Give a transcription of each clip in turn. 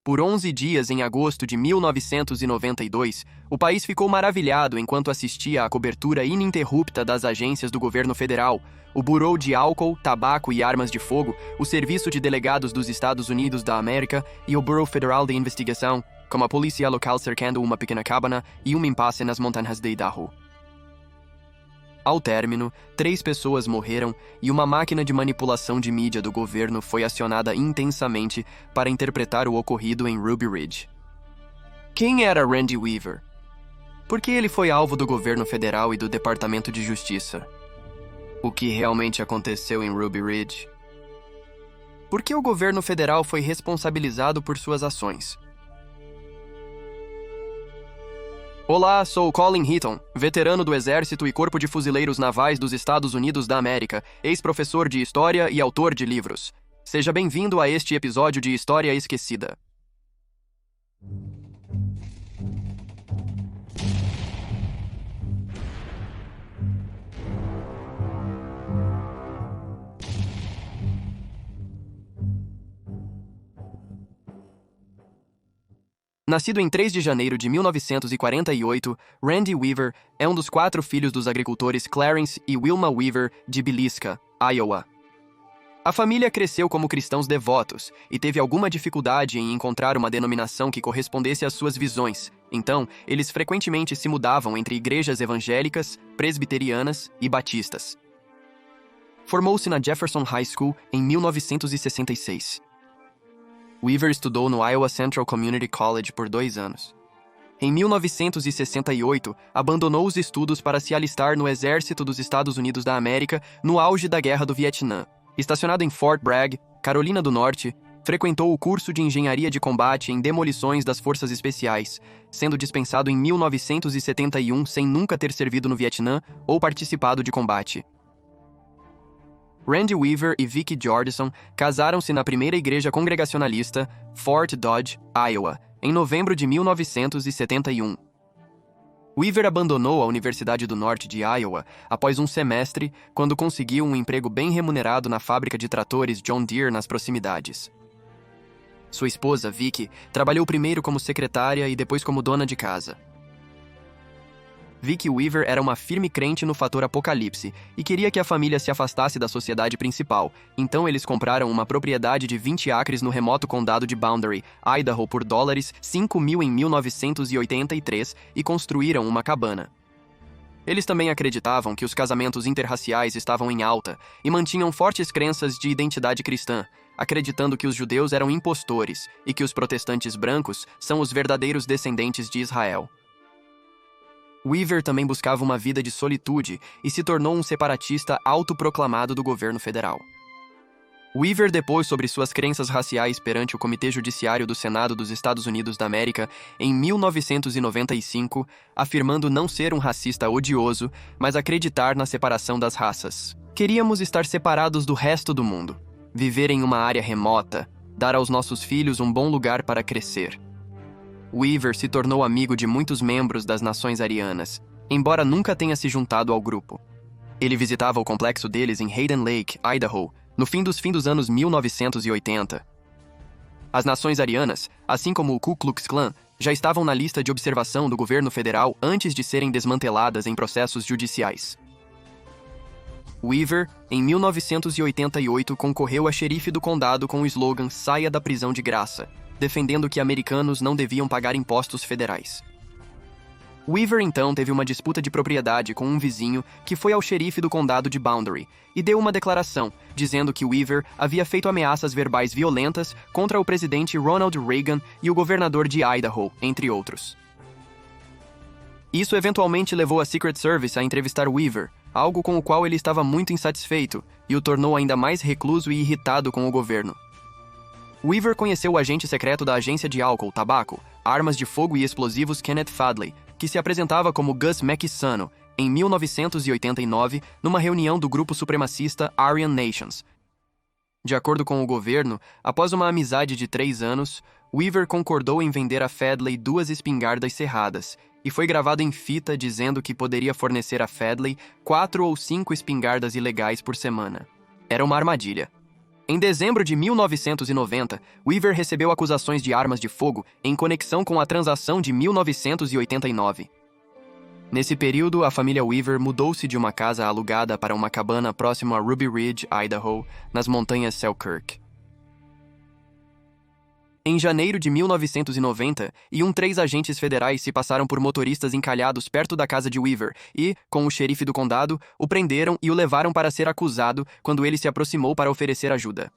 Por 11 dias em agosto de 1992, o país ficou maravilhado enquanto assistia à cobertura ininterrupta das agências do governo federal, o Bureau de Álcool, Tabaco e Armas de Fogo, o Serviço de Delegados dos Estados Unidos da América e o Bureau Federal de Investigação, como a polícia local cercando uma pequena cabana e um impasse nas montanhas de Idaho. Ao término, 3 pessoas morreram e uma máquina de manipulação de mídia do governo foi acionada intensamente para interpretar o ocorrido em Ruby Ridge. Quem era Randy Weaver? Por que ele foi alvo do governo federal e do Departamento de Justiça? O que realmente aconteceu em Ruby Ridge? Por que o governo federal foi responsabilizado por suas ações? Olá, sou Colin Heaton, veterano do Exército e Corpo de Fuzileiros Navais dos Estados Unidos da América, ex-professor de História e autor de livros. Seja bem-vindo a este episódio de História Esquecida. Nascido em 3 de janeiro de 1948, Randy Weaver é um dos 4 filhos dos agricultores Clarence e Wilma Weaver de Biliska, Iowa. A família cresceu como cristãos devotos e teve alguma dificuldade em encontrar uma denominação que correspondesse às suas visões, então eles frequentemente se mudavam entre igrejas evangélicas, presbiterianas e batistas. Formou-se na Jefferson High School em 1966. Weaver estudou no Iowa Central Community College por 2 anos. Em 1968, abandonou os estudos para se alistar no Exército dos Estados Unidos da América no auge da Guerra do Vietnã. Estacionado em Fort Bragg, Carolina do Norte, frequentou o curso de Engenharia de Combate em Demolições das Forças Especiais, sendo dispensado em 1971 sem nunca ter servido no Vietnã ou participado de combate. Randy Weaver e Vicki Jordison casaram-se na primeira igreja congregacionalista, Fort Dodge, Iowa, em novembro de 1971. Weaver abandonou a Universidade do Norte de Iowa após um semestre, quando conseguiu um emprego bem remunerado na fábrica de tratores John Deere nas proximidades. Sua esposa, Vicki, trabalhou primeiro como secretária e depois como dona de casa. Vicki Weaver era uma firme crente no fator apocalipse e queria que a família se afastasse da sociedade principal, então eles compraram uma propriedade de 20 acres no remoto condado de Boundary, Idaho, por $5.000 em 1983 e construíram uma cabana. Eles também acreditavam que os casamentos interraciais estavam em alta e mantinham fortes crenças de identidade cristã, acreditando que os judeus eram impostores e que os protestantes brancos são os verdadeiros descendentes de Israel. Weaver também buscava uma vida de solitude e se tornou um separatista autoproclamado do governo federal. Weaver depôs sobre suas crenças raciais perante o Comitê Judiciário do Senado dos Estados Unidos da América em 1995, afirmando não ser um racista odioso, mas acreditar na separação das raças. Queríamos estar separados do resto do mundo, viver em uma área remota, dar aos nossos filhos um bom lugar para crescer. Weaver se tornou amigo de muitos membros das nações arianas, embora nunca tenha se juntado ao grupo. Ele visitava o complexo deles em Hayden Lake, Idaho, no fim dos anos 1980. As nações arianas, assim como o Ku Klux Klan, já estavam na lista de observação do governo federal antes de serem desmanteladas em processos judiciais. Weaver, em 1988, concorreu a xerife do condado com o slogan "Saia da prisão de graça", defendendo que americanos não deviam pagar impostos federais. Weaver então teve uma disputa de propriedade com um vizinho que foi ao xerife do condado de Boundary e deu uma declaração, dizendo que Weaver havia feito ameaças verbais violentas contra o presidente Ronald Reagan e o governador de Idaho, entre outros. Isso eventualmente levou a Secret Service a entrevistar Weaver, algo com o qual ele estava muito insatisfeito, e o tornou ainda mais recluso e irritado com o governo. Weaver conheceu o agente secreto da Agência de Álcool, Tabaco, Armas de Fogo e Explosivos Kenneth Fadley, que se apresentava como Gus Machisano, em 1989, numa reunião do grupo supremacista Aryan Nations. De acordo com o governo, após uma amizade de 3 anos, Weaver concordou em vender a Fadley 2 espingardas serradas, e foi gravado em fita dizendo que poderia fornecer a Fadley 4 ou 5 espingardas ilegais por semana. Era uma armadilha. Em dezembro de 1990, Weaver recebeu acusações de armas de fogo em conexão com a transação de 1989. Nesse período, a família Weaver mudou-se de uma casa alugada para uma cabana próximo a Ruby Ridge, Idaho, nas montanhas Selkirk. Em janeiro de 1990, três agentes federais se passaram por motoristas encalhados perto da casa de Weaver e, com o xerife do condado, o prenderam e o levaram para ser acusado quando ele se aproximou para oferecer ajuda.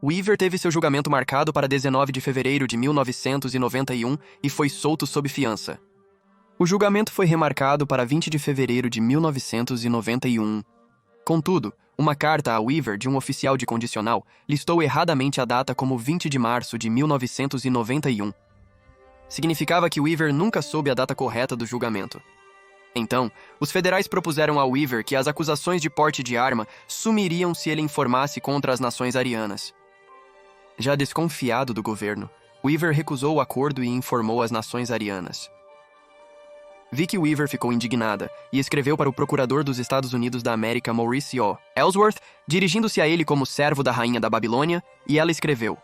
Weaver teve seu julgamento marcado para 19 de fevereiro de 1991 e foi solto sob fiança. O julgamento foi remarcado para 20 de fevereiro de 1991. Contudo, uma carta a Weaver de um oficial de condicional listou erradamente a data como 20 de março de 1991. Significava que Weaver nunca soube a data correta do julgamento. Então, os federais propuseram a Weaver que as acusações de porte de arma sumiriam se ele informasse contra as nações arianas. Já desconfiado do governo, Weaver recusou o acordo e informou as nações arianas. Vicki Weaver ficou indignada e escreveu para o procurador dos Estados Unidos da América, Maurice O. Ellsworth, dirigindo-se a ele como servo da rainha da Babilônia, e ela escreveu: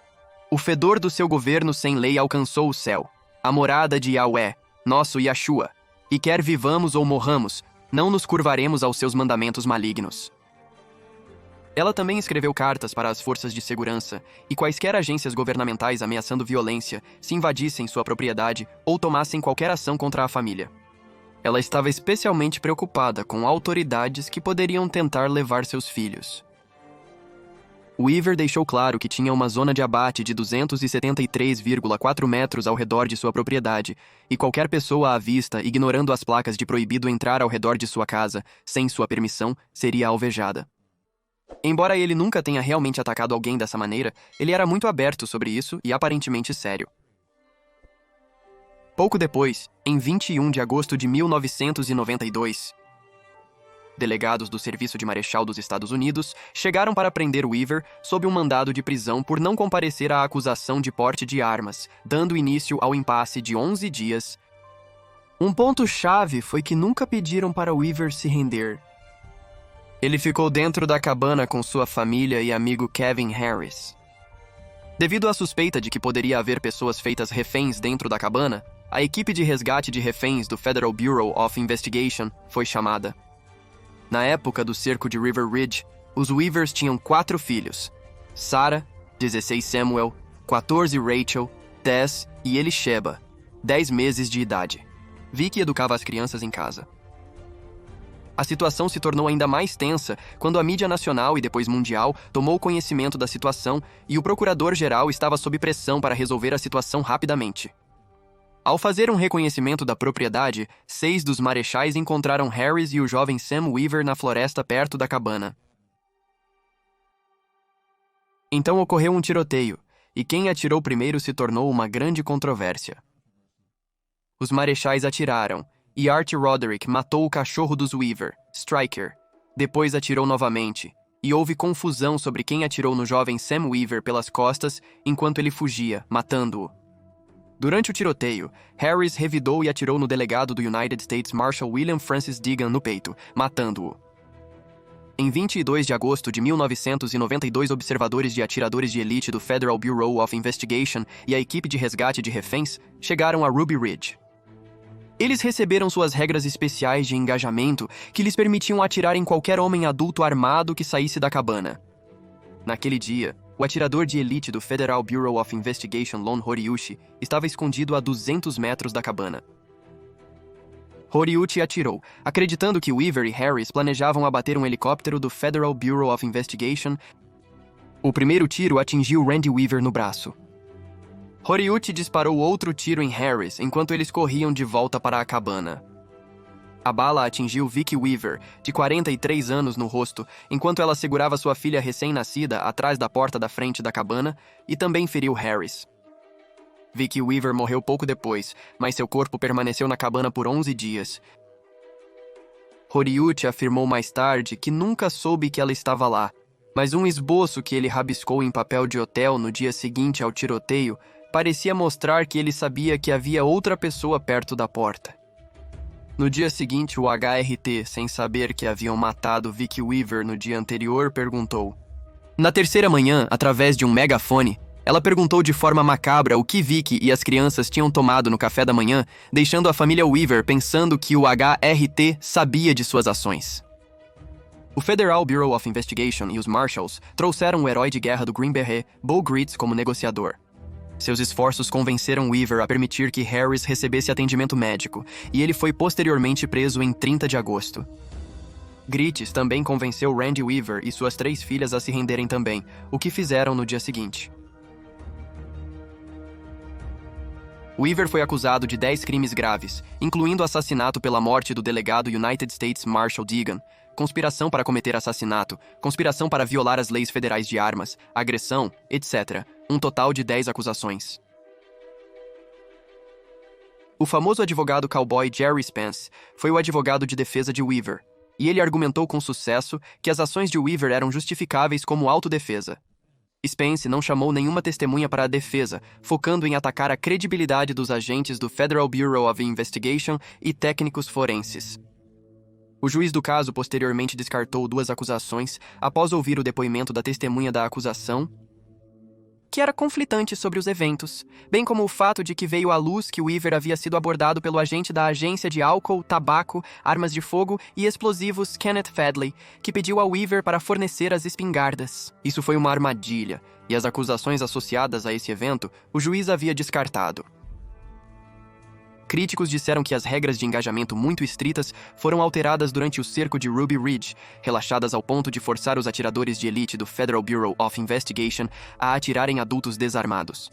"O fedor do seu governo sem lei alcançou o céu, a morada de Yahweh, nosso Yahshua, e quer vivamos ou morramos, não nos curvaremos aos seus mandamentos malignos." Ela também escreveu cartas para as forças de segurança e quaisquer agências governamentais ameaçando violência se invadissem sua propriedade ou tomassem qualquer ação contra a família. Ela estava especialmente preocupada com autoridades que poderiam tentar levar seus filhos. Weaver deixou claro que tinha uma zona de abate de 273,4 metros ao redor de sua propriedade, e qualquer pessoa à vista, ignorando as placas de proibido entrar ao redor de sua casa, sem sua permissão, seria alvejada. Embora ele nunca tenha realmente atacado alguém dessa maneira, ele era muito aberto sobre isso e aparentemente sério. Pouco depois, em 21 de agosto de 1992, delegados do Serviço de Marechal dos Estados Unidos chegaram para prender Weaver sob um mandado de prisão por não comparecer à acusação de porte de armas, dando início ao impasse de 11 dias. Um ponto-chave foi que nunca pediram para Weaver se render. Ele ficou dentro da cabana com sua família e amigo Kevin Harris. Devido à suspeita de que poderia haver pessoas feitas reféns dentro da cabana, a equipe de resgate de reféns do Federal Bureau of Investigation foi chamada. Na época do cerco de River Ridge, os Weavers tinham 4 filhos: Sarah, 16 Samuel, 14 Rachel, 10 e Elisheba, 10 meses de idade. Vicki educava as crianças em casa. A situação se tornou ainda mais tensa quando a mídia nacional e depois mundial tomou conhecimento da situação e o procurador-geral estava sob pressão para resolver a situação rapidamente. Ao fazer um reconhecimento da propriedade, 6 dos marechais encontraram Harris e o jovem Sam Weaver na floresta perto da cabana. Então ocorreu um tiroteio, e quem atirou primeiro se tornou uma grande controvérsia. Os marechais atiraram, e Art Roderick matou o cachorro dos Weaver, Striker. Depois atirou novamente, e houve confusão sobre quem atirou no jovem Sam Weaver pelas costas enquanto ele fugia, matando-o. Durante o tiroteio, Harris revidou e atirou no delegado do United States Marshal William Francis Deegan no peito, matando-o. Em 22 de agosto de 1992, observadores de atiradores de elite do Federal Bureau of Investigation e a equipe de resgate de reféns chegaram a Ruby Ridge. Eles receberam suas regras especiais de engajamento que lhes permitiam atirar em qualquer homem adulto armado que saísse da cabana. Naquele dia, o atirador de elite do Federal Bureau of Investigation, Lon Horiuchi, estava escondido a 200 metros da cabana. Horiuchi atirou, acreditando que Weaver e Harris planejavam abater um helicóptero do Federal Bureau of Investigation. O primeiro tiro atingiu Randy Weaver no braço. Horiuchi disparou outro tiro em Harris enquanto eles corriam de volta para a cabana. A bala atingiu Vicki Weaver, de 43 anos, no rosto, enquanto ela segurava sua filha recém-nascida atrás da porta da frente da cabana, e também feriu Harris. Vicki Weaver morreu pouco depois, mas seu corpo permaneceu na cabana por 11 dias. Horiuchi afirmou mais tarde que nunca soube que ela estava lá, mas um esboço que ele rabiscou em papel de hotel no dia seguinte ao tiroteio parecia mostrar que ele sabia que havia outra pessoa perto da porta. No dia seguinte, o HRT, sem saber que haviam matado Vicki Weaver no dia anterior, perguntou: Na terceira manhã, através de um megafone, ela perguntou de forma macabra o que Vicky e as crianças tinham tomado no café da manhã, deixando a família Weaver pensando que o HRT sabia de suas ações. O Federal Bureau of Investigation e os Marshals trouxeram o herói de guerra do Green Beret, Bo Gritz, como negociador. Seus esforços convenceram Weaver a permitir que Harris recebesse atendimento médico, e ele foi posteriormente preso em 30 de agosto. Gritz também convenceu Randy Weaver e suas 3 filhas a se renderem também, o que fizeram no dia seguinte. Weaver foi acusado de 10 crimes graves, incluindo assassinato pela morte do delegado United States Marshal Degan, conspiração para cometer assassinato, conspiração para violar as leis federais de armas, agressão, etc. Um total de 10 acusações. O famoso advogado cowboy Jerry Spence foi o advogado de defesa de Weaver, e ele argumentou com sucesso que as ações de Weaver eram justificáveis como autodefesa. Spence não chamou nenhuma testemunha para a defesa, focando em atacar a credibilidade dos agentes do Federal Bureau of Investigation e técnicos forenses. O juiz do caso posteriormente descartou 2 acusações após ouvir o depoimento da testemunha da acusação, que era conflitante sobre os eventos, bem como o fato de que veio à luz que Weaver havia sido abordado pelo agente da Agência de Álcool, Tabaco, Armas de Fogo e Explosivos Kenneth Fadley, que pediu a Weaver para fornecer as espingardas. Isso foi uma armadilha, e as acusações associadas a esse evento o juiz havia descartado. Críticos disseram que as regras de engajamento muito estritas foram alteradas durante o cerco de Ruby Ridge, relaxadas ao ponto de forçar os atiradores de elite do Federal Bureau of Investigation a atirarem adultos desarmados.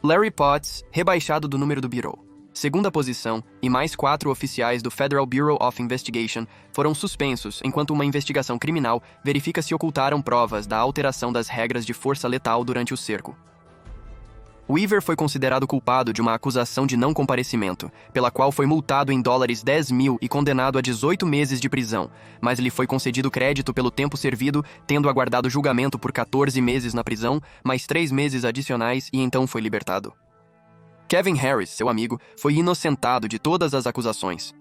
Larry Potts, rebaixado do número do Bureau. Segunda posição, e mais 4 oficiais do Federal Bureau of Investigation foram suspensos enquanto uma investigação criminal verifica se ocultaram provas da alteração das regras de força letal durante o cerco. Weaver foi considerado culpado de uma acusação de não comparecimento, pela qual foi multado em $10.000 e condenado a 18 meses de prisão, mas lhe foi concedido crédito pelo tempo servido, tendo aguardado julgamento por 14 meses na prisão, mais 3 meses adicionais e então foi libertado. Kevin Harris, seu amigo, foi inocentado de todas as acusações.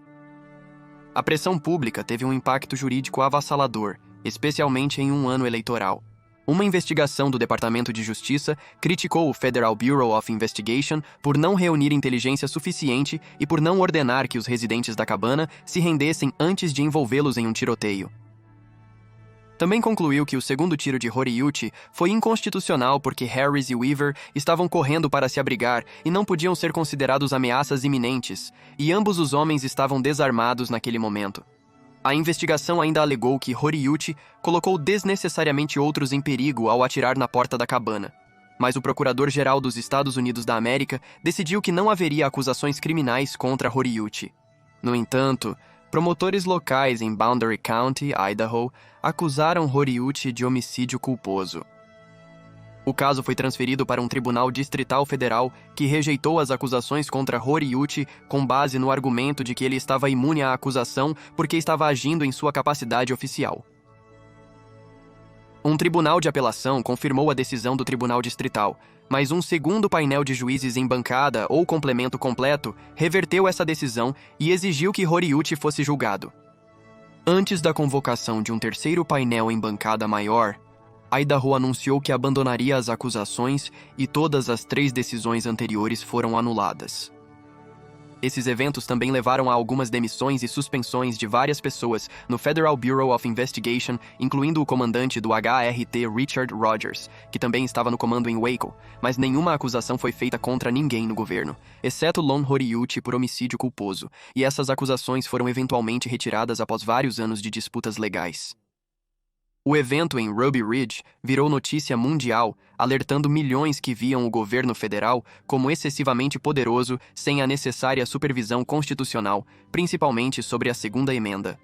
A pressão pública teve um impacto jurídico avassalador, especialmente em um ano eleitoral. Uma investigação do Departamento de Justiça criticou o Federal Bureau of Investigation por não reunir inteligência suficiente e por não ordenar que os residentes da cabana se rendessem antes de envolvê-los em um tiroteio. Também concluiu que o segundo tiro de Horiyuchi foi inconstitucional porque Harris e Weaver estavam correndo para se abrigar e não podiam ser considerados ameaças iminentes, e ambos os homens estavam desarmados naquele momento. A investigação ainda alegou que Horiyuchi colocou desnecessariamente outros em perigo ao atirar na porta da cabana. Mas o Procurador-Geral dos Estados Unidos da América decidiu que não haveria acusações criminais contra Horiyuchi. No entanto, promotores locais em Boundary County, Idaho, acusaram Horiyuchi de homicídio culposo. O caso foi transferido para um tribunal distrital federal que rejeitou as acusações contra Horiyuchi com base no argumento de que ele estava imune à acusação porque estava agindo em sua capacidade oficial. Um tribunal de apelação confirmou a decisão do tribunal distrital, mas um segundo painel de juízes em bancada ou complemento completo reverteu essa decisão e exigiu que Horiyuchi fosse julgado. Antes da convocação de um terceiro painel em bancada maior, Idaho anunciou que abandonaria as acusações e todas as 3 decisões anteriores foram anuladas. Esses eventos também levaram a algumas demissões e suspensões de várias pessoas no Federal Bureau of Investigation, incluindo o comandante do HRT Richard Rogers, que também estava no comando em Waco, mas nenhuma acusação foi feita contra ninguém no governo, exceto Lon Horiyuchi por homicídio culposo, e essas acusações foram eventualmente retiradas após vários anos de disputas legais. O evento em Ruby Ridge virou notícia mundial, alertando milhões que viam o governo federal como excessivamente poderoso sem a necessária supervisão constitucional, principalmente sobre a segunda emenda.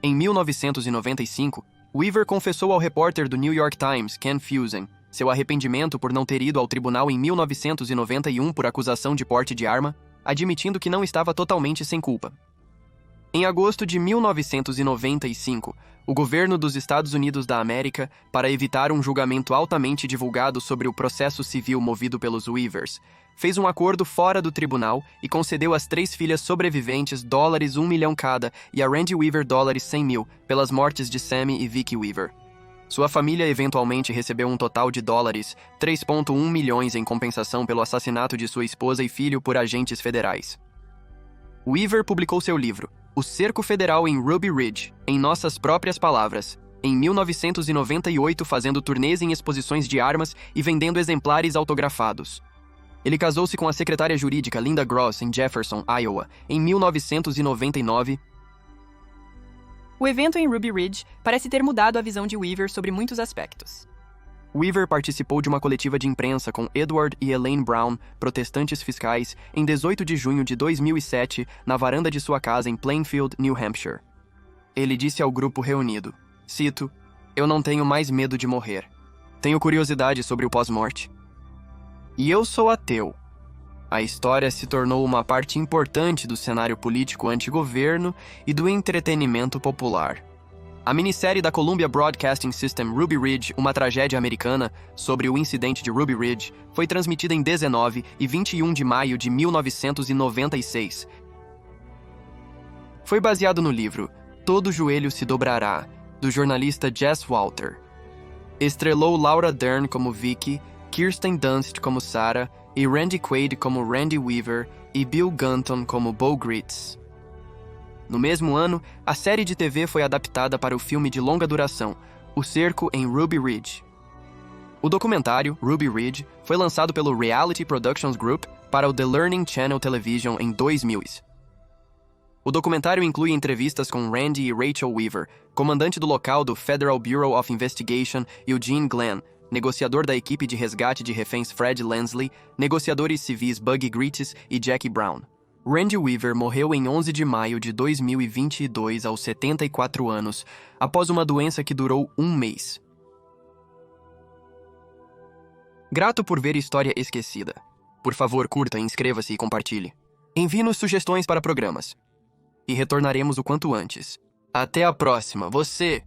Em 1995, Weaver confessou ao repórter do New York Times, Ken Fusen, seu arrependimento por não ter ido ao tribunal em 1991 por acusação de porte de arma, admitindo que não estava totalmente sem culpa. Em agosto de 1995, o governo dos Estados Unidos da América, para evitar um julgamento altamente divulgado sobre o processo civil movido pelos Weavers, fez um acordo fora do tribunal e concedeu às 3 filhas sobreviventes $1 milhão cada e a Randy Weaver $100 mil pelas mortes de Sammy e Vicky Weaver. Sua família eventualmente recebeu um total de dólares 3,1 milhões em compensação pelo assassinato de sua esposa e filho por agentes federais. Weaver publicou seu livro, O Cerco Federal em Ruby Ridge, em nossas próprias palavras, em 1998, fazendo turnês em exposições de armas e vendendo exemplares autografados. Ele casou-se com a secretária jurídica Linda Gross em Jefferson, Iowa, em 1999. O evento em Ruby Ridge parece ter mudado a visão de Weaver sobre muitos aspectos. Weaver participou de uma coletiva de imprensa com Edward e Elaine Brown, protestantes fiscais, em 18 de junho de 2007, na varanda de sua casa em Plainfield, New Hampshire. Ele disse ao grupo reunido, cito, "Eu não tenho mais medo de morrer. Tenho curiosidade sobre o pós-morte. E eu sou ateu." A história se tornou uma parte importante do cenário político anti-governo e do entretenimento popular. A minissérie da Columbia Broadcasting System Ruby Ridge, uma tragédia americana, sobre o incidente de Ruby Ridge, foi transmitida em 19 e 21 de maio de 1996. Foi baseado no livro Todo Joelho se Dobrará, do jornalista Jess Walter. Estrelou Laura Dern como Vicky, Kirsten Dunst como Sarah, e Randy Quaid como Randy Weaver e Bill Gunton como Bo Gritz. No mesmo ano, a série de TV foi adaptada para o filme de longa duração, O Cerco em Ruby Ridge. O documentário, Ruby Ridge, foi lançado pelo Reality Productions Group para o The Learning Channel Television em 2000. O documentário inclui entrevistas com Randy e Rachel Weaver, comandante do local do Federal Bureau of Investigation, Eugene Glenn, negociador da equipe de resgate de reféns Fred Lansley, negociadores civis Buggy Grittis e Jackie Brown. Randy Weaver morreu em 11 de maio de 2022 aos 74 anos, após uma doença que durou um mês. Grato por ver História Esquecida. Por favor, curta, inscreva-se e compartilhe. Envie-nos sugestões para programas. E retornaremos o quanto antes. Até a próxima, você!